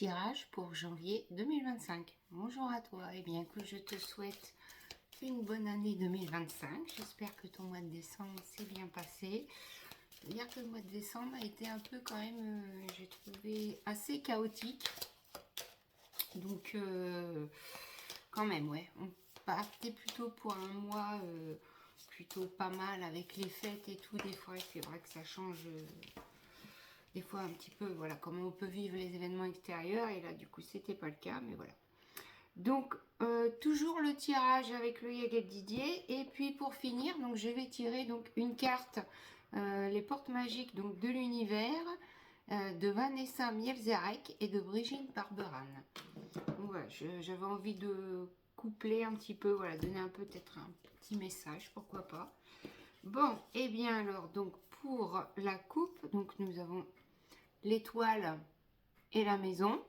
tirage pour janvier 2025. Bonjour à toi, et bien que je te souhaite une bonne année 2025. J'espère que ton mois de décembre s'est bien passé. Dire que le mois de décembre a été un peu quand même, j'ai trouvé assez chaotique. Donc quand même, ouais, on partait plutôt pour un mois plutôt pas mal avec les fêtes et tout. Des fois, c'est vrai que ça change. Des fois un petit peu, voilà, comment on peut vivre les événements extérieurs. Et là, du coup, c'était pas le cas, mais voilà. Donc, toujours le tirage avec le Yaget Didier. Et puis, pour finir, donc je vais tirer donc une carte, les portes magiques donc de l'univers, de Vanessa Mielzarek et de Brigitte Barberan. Donc, voilà, j'avais envie de coupler un petit peu, voilà, donner un peu peut-être un petit message, pourquoi pas. Bon, et bien alors, donc pour la coupe, donc nous avons l'étoile et la maison.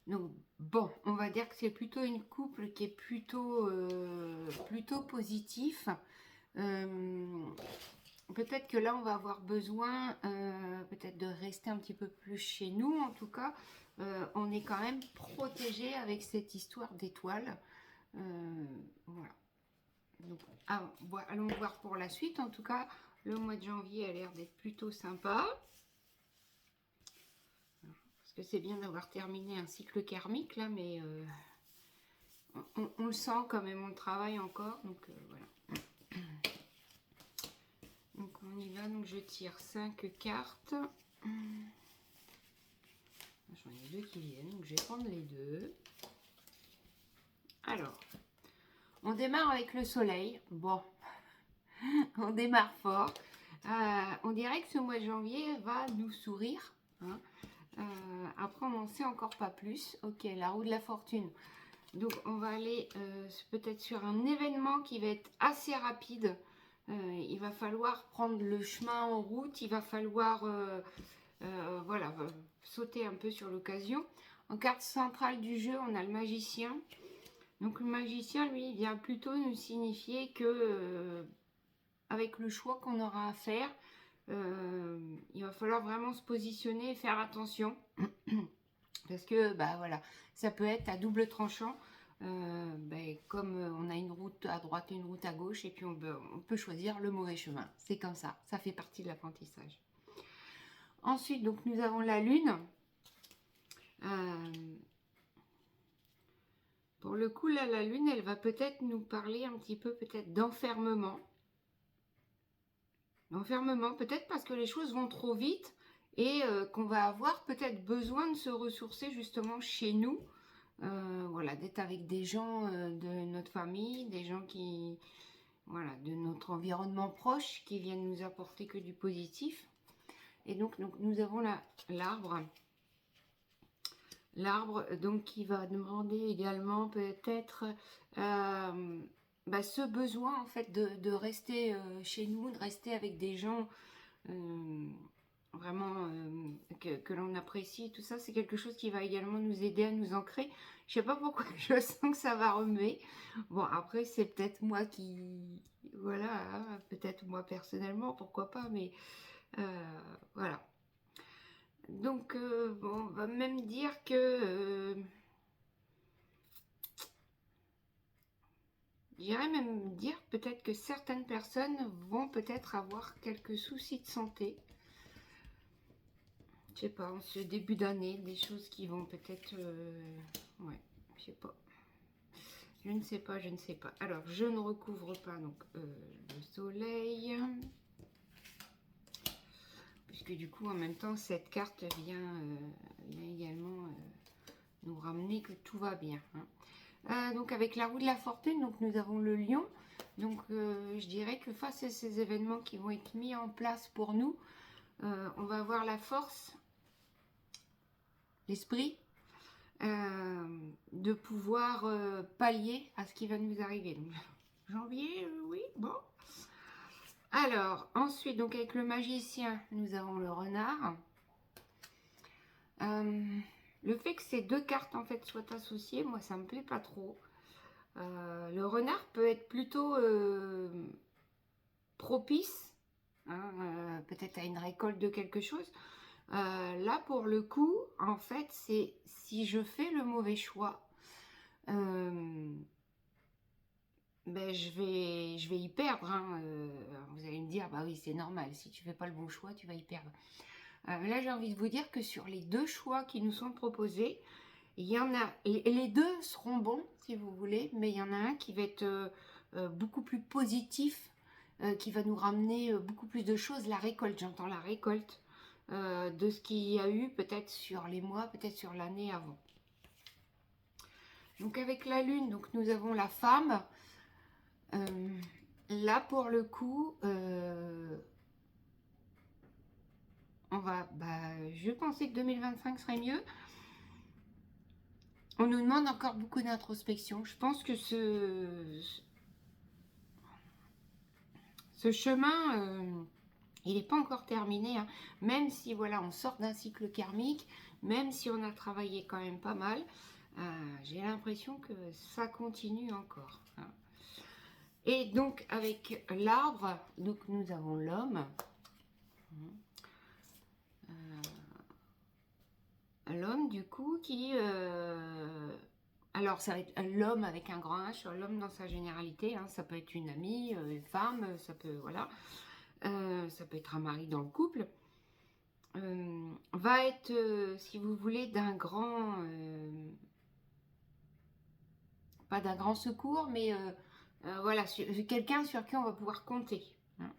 Donc bon, on va dire que c'est plutôt une couple qui est plutôt positif. Peut-être que là on va avoir besoin peut-être de rester un petit peu plus chez nous. En tout cas, on est quand même protégé avec cette histoire d'étoile. Voilà. Donc, allons voir pour la suite. En tout cas, le mois de janvier a l'air d'être plutôt sympa. Parce que c'est bien d'avoir terminé un cycle karmique là, mais on le sent quand même, on le travaille encore. Donc voilà. Donc on y va. Donc je tire 5 cartes. J'en ai deux qui viennent, donc je vais prendre les deux. Alors, on démarre avec le soleil. Bon, on démarre fort. On dirait que ce mois de janvier va nous sourire. Hein. Après, on n'en sait encore pas plus. Ok, la roue de la fortune. Donc, on va aller peut-être sur un événement qui va être assez rapide. Il va falloir prendre le chemin en route. Il va falloir voilà, sauter un peu sur l'occasion. En carte centrale du jeu, on a le magicien. Donc, le magicien, lui, il vient plutôt nous signifier que avec le choix qu'on aura à faire, il va falloir vraiment se positionner et faire attention. Parce que, bah voilà, ça peut être à double tranchant. Comme on a une route à droite et une route à gauche, et puis on peut choisir le mauvais chemin. C'est comme ça fait partie de l'apprentissage. Ensuite, donc nous avons la lune. Pour le coup, là, la lune, elle va peut-être nous parler un petit peu peut-être d'enfermement. L'enfermement, peut-être parce que les choses vont trop vite et qu'on va avoir peut-être besoin de se ressourcer justement chez nous. Voilà, d'être avec des gens de notre famille, des gens qui, voilà, de notre environnement proche, qui viennent nous apporter que du positif. Et donc nous avons l'arbre. L'arbre, donc, qui va demander également peut-être ce besoin, en fait, de rester chez nous, de rester avec des gens vraiment que l'on apprécie. Tout ça, c'est quelque chose qui va également nous aider à nous ancrer. Je sais pas pourquoi, je sens que ça va remuer. Bon, après, c'est peut-être moi qui... Voilà, hein, peut-être moi personnellement, pourquoi pas, mais voilà. Donc, on va même dire que... j'irais même dire peut-être que certaines personnes vont peut-être avoir quelques soucis de santé. Je sais pas, en ce début d'année, des choses qui vont peut-être... ouais, je sais pas. Je ne sais pas, je ne sais pas. Alors, je ne recouvre pas donc le soleil. Puisque du coup, en même temps, cette carte vient également nous ramener que tout va bien. Hein. Donc, avec la roue de la fortune, donc nous avons le lion. Donc, je dirais que face à ces événements qui vont être mis en place pour nous, on va avoir la force, l'esprit, de pouvoir pallier à ce qui va nous arriver. Donc, janvier, oui, bon. Alors, ensuite, donc avec le magicien, nous avons le renard. Le fait que ces deux cartes, en fait, soient associées, moi, ça me plaît pas trop. Le renard peut être plutôt propice, hein, peut-être à une récolte de quelque chose. Là, là, pour le coup, en fait, c'est si je fais le mauvais choix, ben, je vais y perdre. Hein. Vous allez me dire, bah oui, c'est normal. Si tu fais pas le bon choix, tu vas y perdre. Là, j'ai envie de vous dire que sur les deux choix qui nous sont proposés, il y en a, les deux seront bons, si vous voulez, mais il y en a un qui va être beaucoup plus positif, qui va nous ramener beaucoup plus de choses. La récolte, j'entends la récolte de ce qu'il y a eu, peut-être sur les mois, peut-être sur l'année avant. Donc avec la lune, donc nous avons la femme. Là, pour le coup, on va, je pensais que 2025 serait mieux. On nous demande encore beaucoup d'introspection. Je pense que ce chemin, il n'est pas encore terminé. Hein. Même si, voilà, on sort d'un cycle karmique, même si on a travaillé quand même pas mal, j'ai l'impression que ça continue encore. Hein. Et donc, avec l'arbre, donc nous avons l'homme. L'homme, du coup, qui... alors, ça va être l'homme avec un grand H, l'homme dans sa généralité. Hein, ça peut être une amie, une femme, ça peut... Voilà. Ça peut être un mari dans le couple. Va être, si vous voulez, d'un grand... pas d'un grand secours, mais voilà, quelqu'un sur qui on va pouvoir compter. Hein,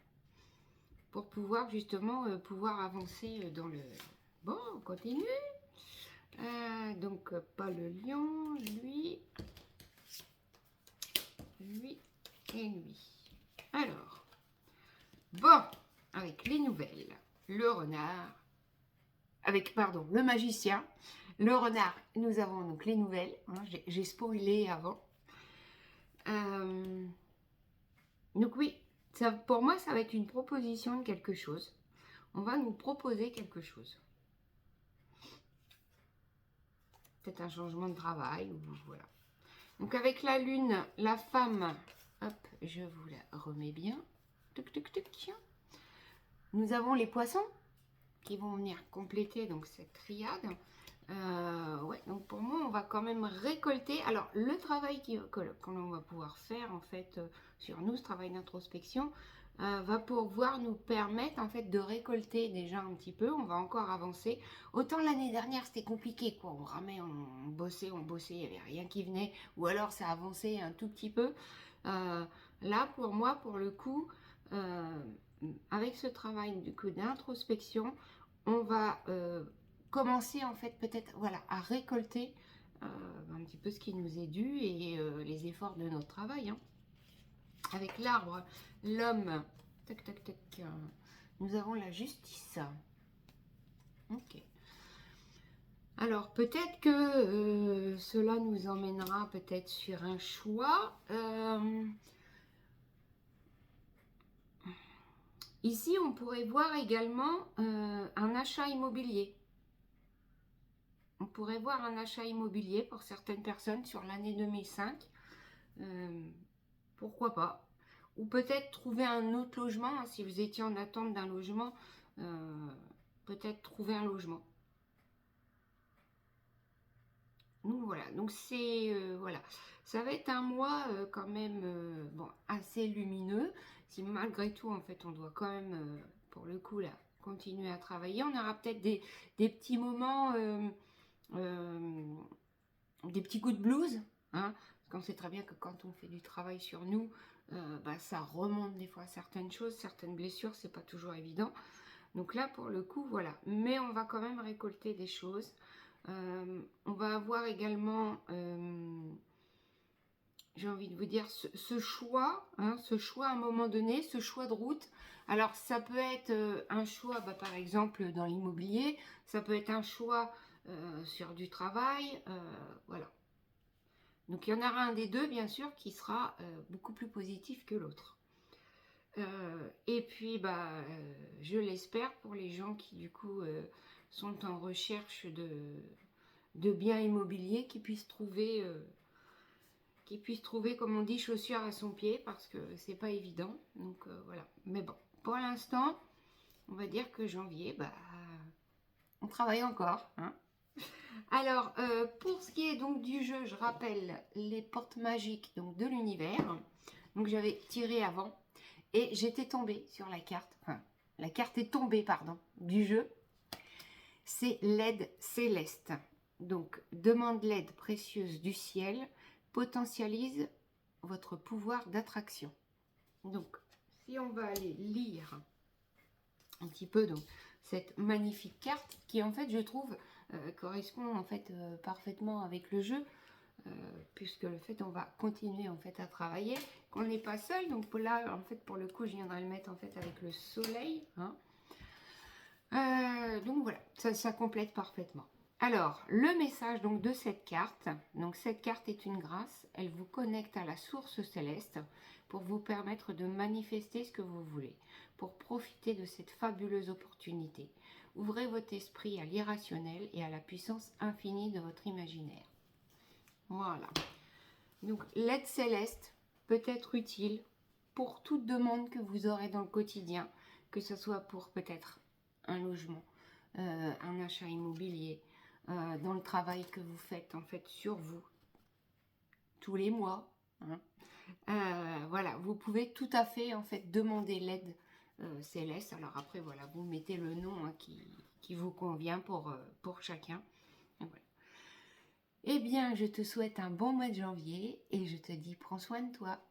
pour pouvoir, justement, pouvoir avancer dans le... Bon, on continue. Donc, pas le lion, lui et lui. Alors, bon, avec les nouvelles, le renard, avec, pardon, le magicien, le renard, nous avons donc les nouvelles, hein, j'ai spoilé avant. Donc oui, ça, pour moi, ça va être une proposition de quelque chose. On va nous proposer quelque chose. Peut-être un changement de travail, ou voilà. Donc avec la lune, la femme, hop, je vous la remets bien. Tuc, tuc, tuc. Nous avons les poissons qui vont venir compléter donc cette triade. Ouais, donc pour moi, on va quand même récolter. Alors, le travail que l'on va pouvoir faire en fait sur nous, ce travail d'introspection, va pouvoir nous permettre en fait de récolter déjà un petit peu. On va encore avancer. Autant l'année dernière, c'était compliqué, quoi. On ramait, on bossait, il n'y avait rien qui venait. Ou alors, ça avançait un tout petit peu. Là, pour moi, pour le coup, avec ce travail du coup d'introspection, on va commencer en fait peut-être voilà, à récolter un petit peu ce qui nous est dû et les efforts de notre travail. Hein. Avec l'arbre, l'homme, tac tac tac, nous avons la justice. Ok. Alors peut-être que cela nous emmènera peut-être sur un choix. Ici, on pourrait voir également un achat immobilier. On pourrait voir un achat immobilier pour certaines personnes sur l'année 2005. Pourquoi pas. Ou peut-être trouver un autre logement. Hein, si vous étiez en attente d'un logement, peut-être trouver un logement. Donc voilà, donc c'est voilà, ça va être un mois quand même bon, assez lumineux. Si malgré tout en fait on doit quand même pour le coup là continuer à travailler, on aura peut-être des petits moments, des petits coups de blues, hein, parce qu'on sait très bien que quand on fait du travail sur nous, ça remonte des fois certaines choses, certaines blessures, c'est pas toujours évident. Donc là pour le coup voilà, mais on va quand même récolter des choses. On va avoir également, j'ai envie de vous dire, ce choix, hein, ce choix à un moment donné, ce choix de route. Alors ça peut être un choix, par exemple dans l'immobilier, ça peut être un choix sur du travail, voilà. Donc il y en aura un des deux, bien sûr, qui sera beaucoup plus positif que l'autre. Et puis, je l'espère pour les gens qui, du coup, sont en recherche de biens immobiliers, qui puissent trouver, comme on dit, chaussure à son pied, parce que c'est pas évident. Donc, voilà. Mais bon, pour l'instant, on va dire que janvier, on travaille encore. Hein. Alors, pour ce qui est donc du jeu, je rappelle les portes magiques donc, de l'univers. Donc, j'avais tiré avant et j'étais tombée sur la carte. Enfin, la carte est tombée, pardon, du jeu. C'est l'aide céleste. Donc, demande l'aide précieuse du ciel, potentialise votre pouvoir d'attraction. Donc, si on va aller lire un petit peu donc, cette magnifique carte qui, en fait, je trouve, correspond en fait parfaitement avec le jeu, puisque le fait on va continuer en fait à travailler, qu'on n'est pas seul. Donc là, en fait, pour le coup, je viendrai le mettre en fait avec le soleil. Hein. Donc voilà, ça complète parfaitement. Alors, le message donc de cette carte, donc cette carte est une grâce, elle vous connecte à la source céleste pour vous permettre de manifester ce que vous voulez, pour profiter de cette fabuleuse opportunité. Ouvrez votre esprit à l'irrationnel et à la puissance infinie de votre imaginaire. Voilà. Donc, l'aide céleste peut être utile pour toute demande que vous aurez dans le quotidien, que ce soit pour peut-être un logement, un achat immobilier, dans le travail que vous faites en fait sur vous tous les mois. Hein. Voilà, vous pouvez tout à fait en fait demander l'aide céleste. Alors après voilà, vous mettez le nom hein, qui vous convient pour chacun. Et voilà. Eh bien, je te souhaite un bon mois de janvier et je te dis prends soin de toi.